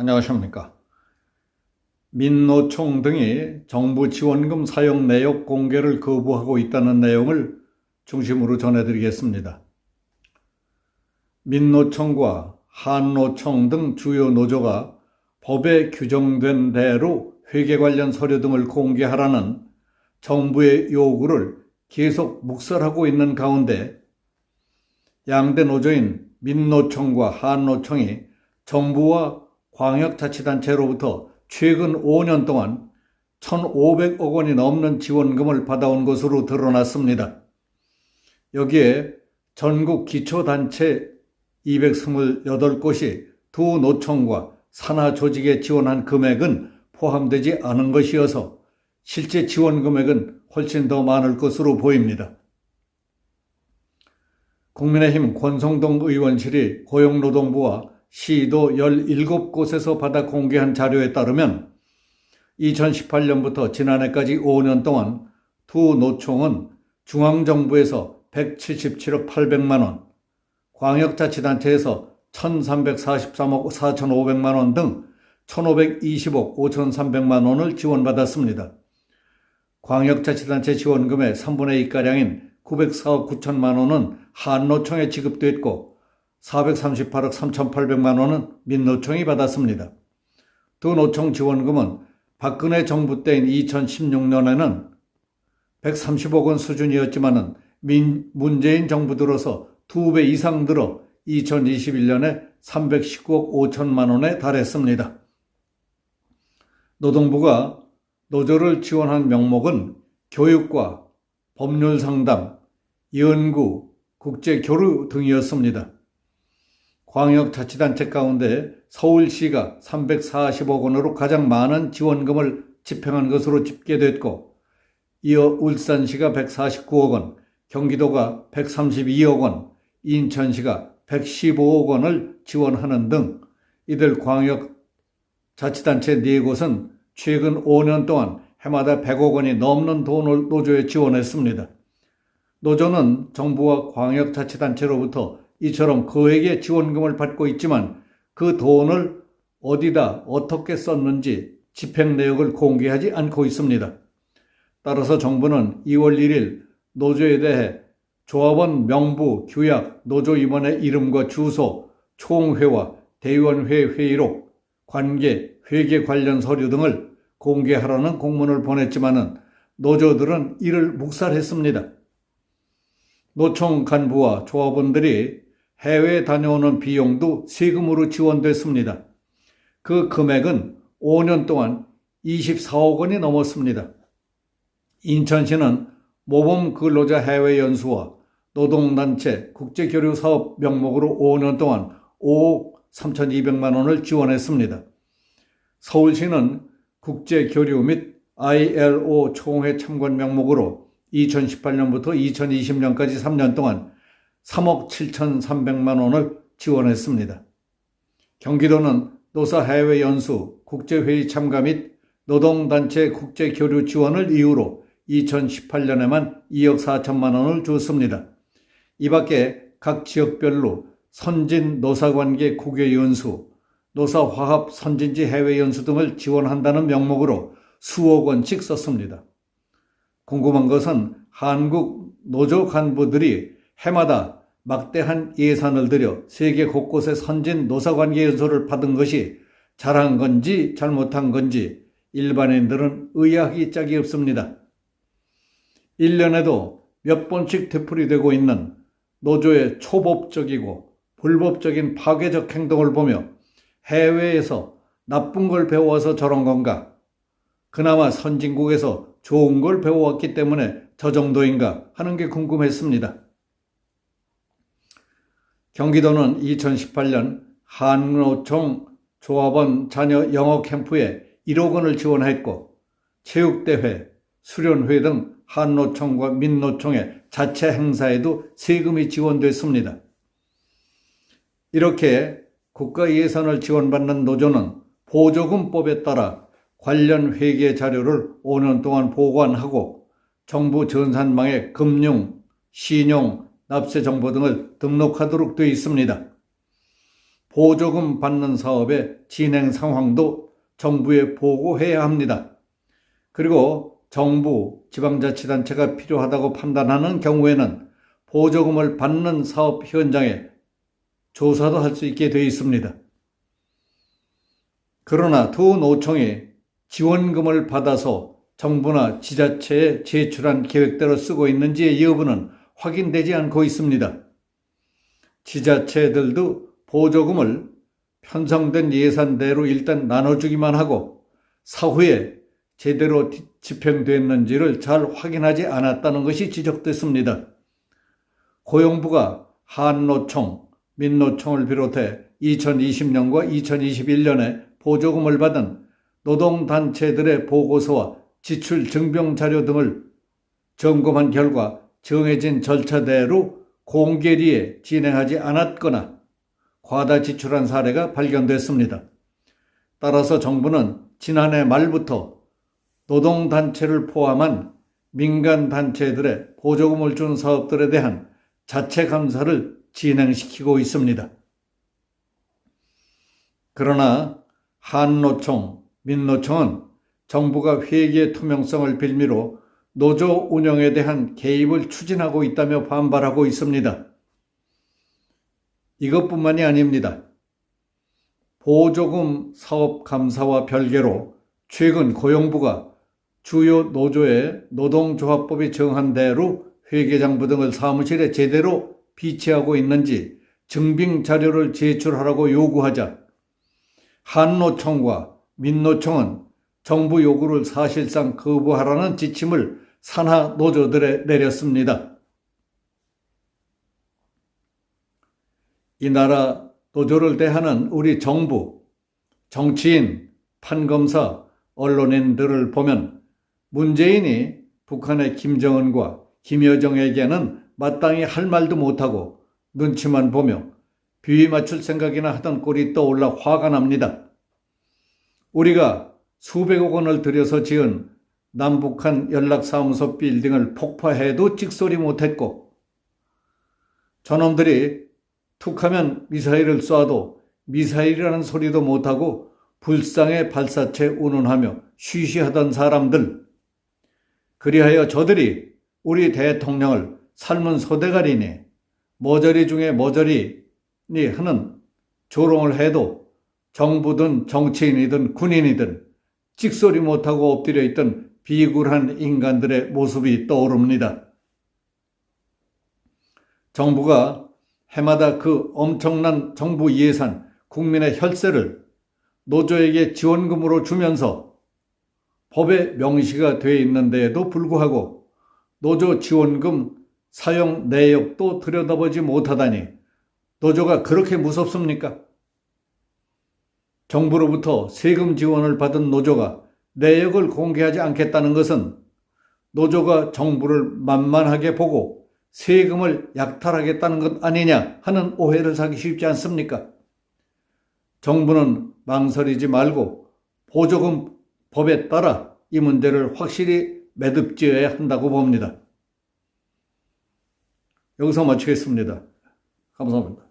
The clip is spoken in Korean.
안녕하십니까. 민노총 등이 정부 지원금 사용 내역 공개를 거부하고 있다는 내용을 중심으로 전해드리겠습니다. 민노총과 한노총 등 주요 노조가 법에 규정된 대로 회계 관련 서류 등을 공개하라는 정부의 요구를 계속 묵살하고 있는 가운데 양대 노조인 민노총과 한노총이 정부와 광역자치단체로부터 최근 5년 동안 1,500억 원이 넘는 지원금을 받아온 것으로 드러났습니다. 여기에 전국 기초단체 228곳이 두 노총과 산하 조직에 지원한 금액은 포함되지 않은 것이어서 실제 지원 금액은 훨씬 더 많을 것으로 보입니다. 국민의힘 권성동 의원실이 고용노동부와 시도 17곳에서 받아 공개한 자료에 따르면 2018년부터 지난해까지 5년 동안 두 노총은 중앙정부에서 177억 800만 원, 광역자치단체에서 1,343억 4,500만 원 등 1,520억 5,300만 원을 지원받았습니다. 광역자치단체 지원금의 3분의 2가량인 904억 9천만 원은 한노총에 지급됐고 438억 3,800만 원은 민노총이 받았습니다. 두 노총 지원금은 박근혜 정부 때인 2016년에는 130억 원 수준이었지만 문재인 정부 들어서 2배 이상 늘어 2021년에 319억 5천만 원에 달했습니다. 노동부가 노조를 지원한 명목은 교육과 법률 상담, 연구, 국제교류 등이었습니다. 광역자치단체 가운데 서울시가 340억 원으로 가장 많은 지원금을 집행한 것으로 집계됐고, 이어 울산시가 149억 원, 경기도가 132억 원, 인천시가 115억 원을 지원하는 등 이들 광역자치단체 4곳은 최근 5년 동안 해마다 100억 원이 넘는 돈을 노조에 지원했습니다. 노조는 정부와 광역자치단체로부터 이처럼 거액의 지원금을 받고 있지만 그 돈을 어디다 어떻게 썼는지 집행 내역을 공개하지 않고 있습니다. 따라서 정부는 2월 1일 노조에 대해 조합원 명부, 규약, 노조 임원의 이름과 주소, 총회와 대의원회 회의록, 관계, 회계 관련 서류 등을 공개하라는 공문을 보냈지만 노조들은 이를 묵살했습니다. 노총 간부와 조합원들이 해외에 다녀오는 비용도 세금으로 지원됐습니다. 그 금액은 5년 동안 24억 원이 넘었습니다. 인천시는 모범 근로자 해외 연수와 노동단체 국제교류 사업 명목으로 5년 동안 5억 3,200만 원을 지원했습니다. 서울시는 국제교류 및 ILO 총회 참관 명목으로 2018년부터 2020년까지 3년 동안 3억 7,300만 원을 지원했습니다. 경기도는 노사 해외 연수, 국제회의 참가 및 노동단체 국제교류 지원을 이유로 2018년에만 2억 4천만 원을 줬습니다. 이 밖에 각 지역별로 선진 노사관계 국외연수, 노사화합 선진지 해외연수 등을 지원한다는 명목으로 수억 원씩 썼습니다. 궁금한 것은 한국 노조 간부들이 해마다 막대한 예산을 들여 세계 곳곳의 선진 노사관계 연수를 받은 것이 잘한 건지 잘못한 건지 일반인들은 의아하기 짝이 없습니다. 1년에도 몇 번씩 되풀이되고 있는 노조의 초법적이고 불법적인 파괴적 행동을 보며 해외에서 나쁜 걸 배워와서 저런 건가? 그나마 선진국에서 좋은 걸 배워왔기 때문에 저 정도인가 하는 게 궁금했습니다. 경기도는 2018년 한노총 조합원 자녀 영어 캠프에 1억 원을 지원했고 체육대회, 수련회 등 한노총과 민노총의 자체 행사에도 세금이 지원됐습니다. 이렇게 국가 예산을 지원받는 노조는 보조금법에 따라 관련 회계 자료를 5년 동안 보관하고 정부 전산망에 금융, 신용, 납세 정보 등을 등록하도록 되어 있습니다. 보조금 받는 사업의 진행 상황도 정부에 보고해야 합니다. 그리고 정부, 지방자치단체가 필요하다고 판단하는 경우에는 보조금을 받는 사업 현장에 조사도 할 수 있게 되어 있습니다. 그러나 두 노총이 지원금을 받아서 정부나 지자체에 제출한 계획대로 쓰고 있는지의 여부는 확인되지 않고 있습니다. 지자체들도 보조금을 편성된 예산대로 일단 나눠주기만 하고 사후에 제대로 집행됐는지를 잘 확인하지 않았다는 것이 지적됐습니다. 고용부가 한노총, 민노총을 비롯해 2020년과 2021년에 보조금을 받은 노동단체들의 보고서와 지출 증빙 자료 등을 점검한 결과 정해진 절차대로 공개리에 진행하지 않았거나 과다 지출한 사례가 발견됐습니다. 따라서 정부는 지난해 말부터 노동단체를 포함한 민간단체들의 보조금을 준 사업들에 대한 자체 감사를 진행시키고 있습니다. 그러나 한노총, 민노총은 정부가 회계 투명성을 빌미로 노조 운영에 대한 개입을 추진하고 있다며 반발하고 있습니다. 이것뿐만이 아닙니다. 보조금 사업 감사와 별개로 최근 고용부가 주요 노조의 노동조합법이 정한 대로 회계장부 등을 사무실에 제대로 비치하고 있는지 증빙 자료를 제출하라고 요구하자 한노총과 민노총은 정부 요구를 사실상 거부하라는 지침을 산하 노조들에 내렸습니다. 이 나라 노조를 대하는 우리 정부, 정치인, 판검사, 언론인들을 보면 문재인이 북한의 김정은과 김여정에게는 마땅히 할 말도 못하고 눈치만 보며 비위 맞출 생각이나 하던 꼴이 떠올라 화가 납니다. 우리가 수백억 원을 들여서 지은 남북한 연락사무소 빌딩을 폭파해도 찍소리 못했고 저놈들이 툭하면 미사일을 쏴도 미사일이라는 소리도 못하고 불상의 발사체 운운하며 쉬쉬하던 사람들, 그리하여 저들이 우리 대통령을 삶은 소대가리니 머저리 중에 머저리니 하는 조롱을 해도 정부든 정치인이든 군인이든 찍소리 못하고 엎드려 있던 비굴한 인간들의 모습이 떠오릅니다. 정부가 해마다 그 엄청난 정부 예산, 국민의 혈세를 노조에게 지원금으로 주면서 법에 명시가 되어 있는 데에도 불구하고 노조 지원금 사용 내역도 들여다보지 못하다니 노조가 그렇게 무섭습니까? 정부로부터 세금 지원을 받은 노조가 내역을 공개하지 않겠다는 것은 노조가 정부를 만만하게 보고 세금을 약탈하겠다는 것 아니냐 하는 오해를 사기 쉽지 않습니까? 정부는 망설이지 말고 보조금 법에 따라 이 문제를 확실히 매듭지어야 한다고 봅니다. 여기서 마치겠습니다. 감사합니다.